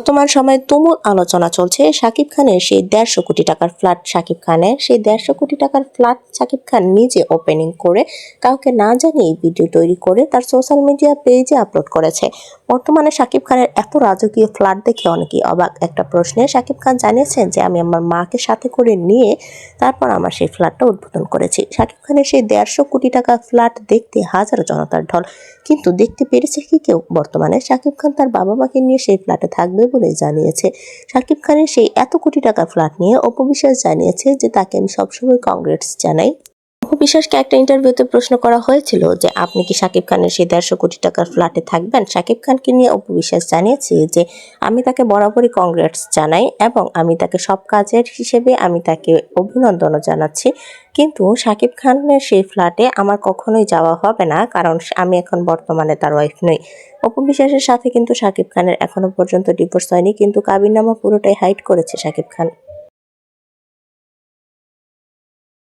বর্তমান সময়ে তুমুল আলোচনা চলছে শাকিব খানের সেই 150 কোটি টাকার ফ্ল্যাট। শাকিব খানের সেই 150 কোটি টাকার ফ্ল্যাট শাকিব খান নিজে ওপেনিং করে কাউকে না জানিয়ে ভিডিও তৈরি করে তার সোশ্যাল মিডিয়া পেজে আপলোড করেছে। বর্তমানে শাকিব খানের এত রাজকীয় ফ্ল্যাট দেখে অনেকেই অবাক। একটা প্রশ্নে শাকিব খান জানিয়েছেন যে আমি আমার মাকে সাথে করে নিয়ে তারপর আমার সেই ফ্ল্যাটটা উদ্বোধন করেছি। শাকিব খানের সেই 150 কোটি টাকা ফ্ল্যাট দেখতে হাজারো জনতার ঢল, কিন্তু দেখতে পেরেছে কি কেউ? বর্তমানে শাকিব খান তার বাবা মাকে নিয়ে সেই ফ্ল্যাটে থাকবে বলে জানিয়েছে। শাকিব খানের সেই এত কোটি টাকার ফ্ল্যাট নিয়ে অপু বিশ্বাস জানিয়েছে যে তাকে আমি সবসময় কংগ্রেটস জানাই। অপু বিশ্বাসকে একটা ইন্টারভিউতে প্রশ্ন করা হয়েছিল যে আপনি কি শাকিব খানের সেই 150 কোটি টাকার ফ্ল্যাটে থাকবেন। শাকিব খানকে নিয়ে অপু বিশ্বাস জানিয়েছে যে আমি তাকে বরাবরই কংগ্রেটস জানাই এবং আমি তাকে সব কাজের হিসেবে আমি তাকে অভিনন্দনও জানাচ্ছি, কিন্তু শাকিব খানের সেই ফ্ল্যাটে আমার কখনোই যাওয়া হবে না, কারণ আমি এখন বর্তমানে তার ওয়াইফ নই। অপু বিশ্বাসের সাথে কিন্তু শাকিব খানের এখনো পর্যন্ত ডিভোর্স হয়নি, কিন্তু কাবিননামা পুরোটাই হাইড করেছে শাকিব খান।